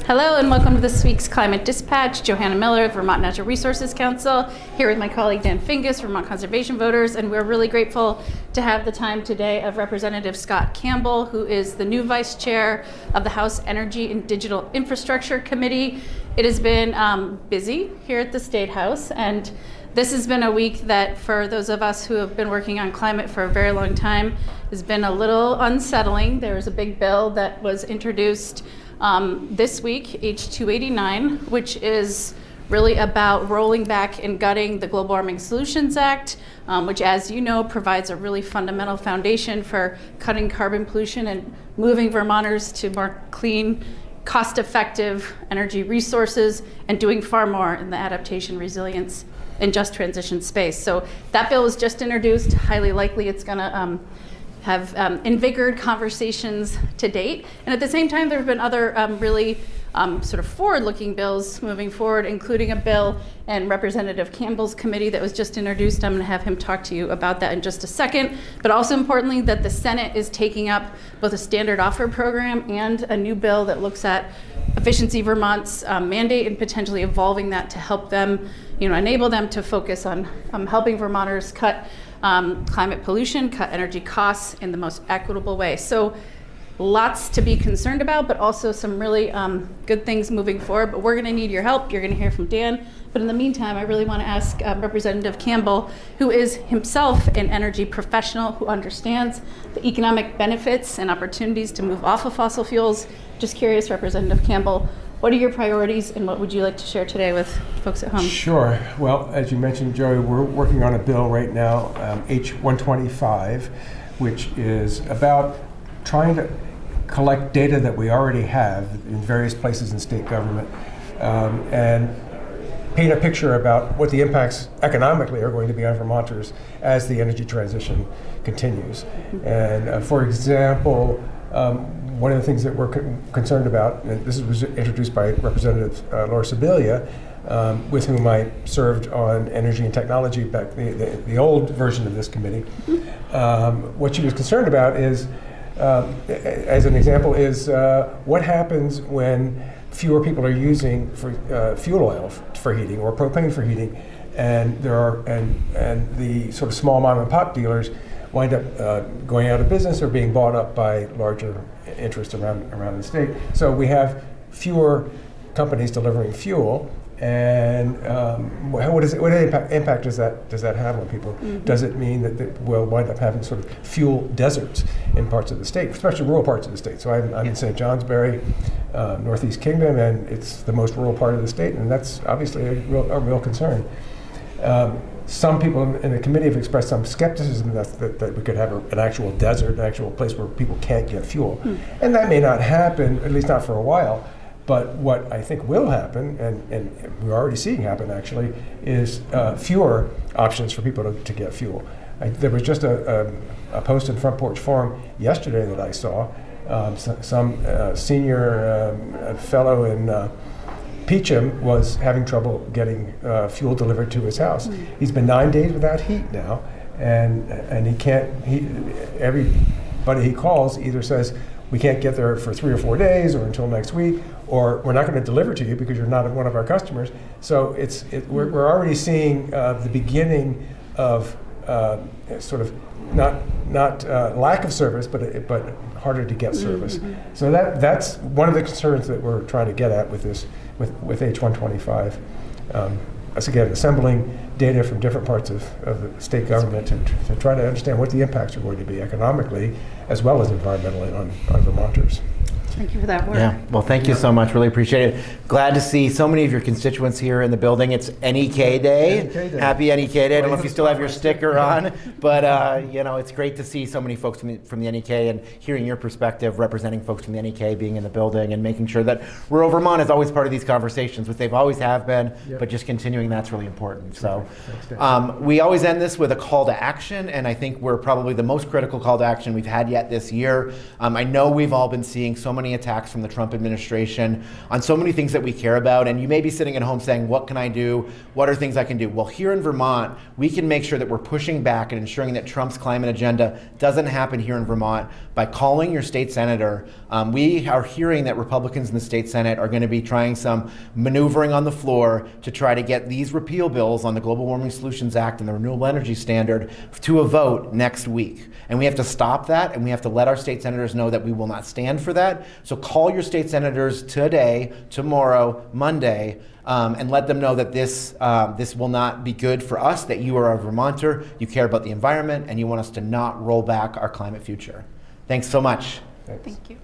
Hello and welcome to this week's Climate Dispatch. Johanna Miller, Vermont Natural Resources Council, here with my colleague Dan Fingus, Vermont Conservation Voters, and we're really grateful to have the time today of Representative Scott Campbell, who is the new Vice Chair of the House Energy and Digital Infrastructure Committee. It has been busy here at the State House, and this has been a week that, for those of us who have been working on climate for a very long time, has been a little unsettling. There was a big bill that was introduced this week, H-289, which is really about rolling back and gutting the Global Warming Solutions Act, which, as you know, provides a really fundamental foundation for cutting carbon pollution and moving Vermonters to more clean, cost-effective energy resources and doing far more in the adaptation, resilience, and just transition space. So that bill was just introduced. Highly likely it's going to have invigorated conversations to date. And at the same time, there have been other really sort of forward-looking bills moving forward, including a bill in Representative Campbell's committee that was just introduced. I'm going to have him talk to you about that in just a second. But also importantly, that the Senate is taking up both a standard offer program and a new bill that looks at Efficiency Vermont's mandate and potentially evolving that to help them, enable them to focus on helping Vermonters cut climate pollution, cut energy costs in the most equitable way. So lots to be concerned about, but also some really good things moving forward. But we're going to need your help. You're going to hear from Dan. But in the meantime, I really want to ask Representative Campbell, who is himself an energy professional who understands the economic benefits and opportunities to move off of fossil fuels. Just curious, Representative Campbell, what are your priorities and what would you like to share today with folks at home? Sure. Well, as you mentioned, Joey, we're working on a bill right now, H-125, which is about trying to collect data that we already have in various places in state government and paint a picture about what the impacts economically are going to be on Vermonters as the energy transition continues. And for example, one of the things that we're concerned about, and this was introduced by Representative Laura Sibilia, with whom I served on energy and technology back the old version of this committee. What she was concerned about is, as an example, is what happens when fewer people are using fuel oil for heating or propane for heating, and the sort of small mom and pop dealers wind up going out of business or being bought up by larger interests around the state. So we have fewer companies delivering fuel, and what impact does that have on people? Mm-hmm. Does it mean that we'll wind up having sort of fuel deserts in parts of the state, especially rural parts of the state? So I'm in St. Johnsbury, Northeast Kingdom, and it's the most rural part of the state, and that's obviously a real concern. Some people in the committee have expressed some skepticism that we could have an actual desert, an actual place where people can't get fuel. And that may not happen, at least not for a while. But what I think will happen, and we're already seeing happen actually, is fewer options for people to get fuel. There was just a post in Front Porch Forum yesterday that I saw. Some senior fellow in Peacham was having trouble getting fuel delivered to his house. He's been 9 days without heat now, and he can't. Everybody he calls either says, we can't get there for 3 or 4 days or until next week, or we're not going to deliver to you because you're not one of our customers. So we're already seeing the beginning of sort of not lack of service, but harder to get service. Mm-hmm. So that's one of the concerns that we're trying to get at with this with H-125. Us again assembling data from different parts of the state government to try to understand what the impacts are going to be economically as well as environmentally on Vermonters. Thank you for that work. Yeah, well, thank you so much. Really appreciate it. Glad to see so many of your constituents here in the building. It's NEK Day. Happy NEK Day. I don't know if you still have your sticker on, but it's great to see so many folks from the NEK and hearing your perspective, representing folks from the NEK, being in the building and making sure that rural Vermont is always part of these conversations, which they've always have been, but just continuing that's really important. So we always end this with a call to action, and I think we're probably the most critical call to action we've had yet this year. I know we've all been seeing so many many attacks from the Trump administration on so many things that we care about. And you may be sitting at home saying, what can I do? What are things I can do? Well, here in Vermont, we can make sure that we're pushing back and ensuring that Trump's climate agenda doesn't happen here in Vermont by calling your state senator. We are hearing that Republicans in the state Senate are going to be trying some maneuvering on the floor to try to get these repeal bills on the Global Warming Solutions Act and the Renewable Energy Standard to a vote next week. And we have to stop that, and we have to let our state senators know that we will not stand for that. So call your state senators today, tomorrow, Monday, and let them know that this will not be good for us, that you are a Vermonter, you care about the environment, and you want us to not roll back our climate future. Thanks so much. Thanks. Thank you.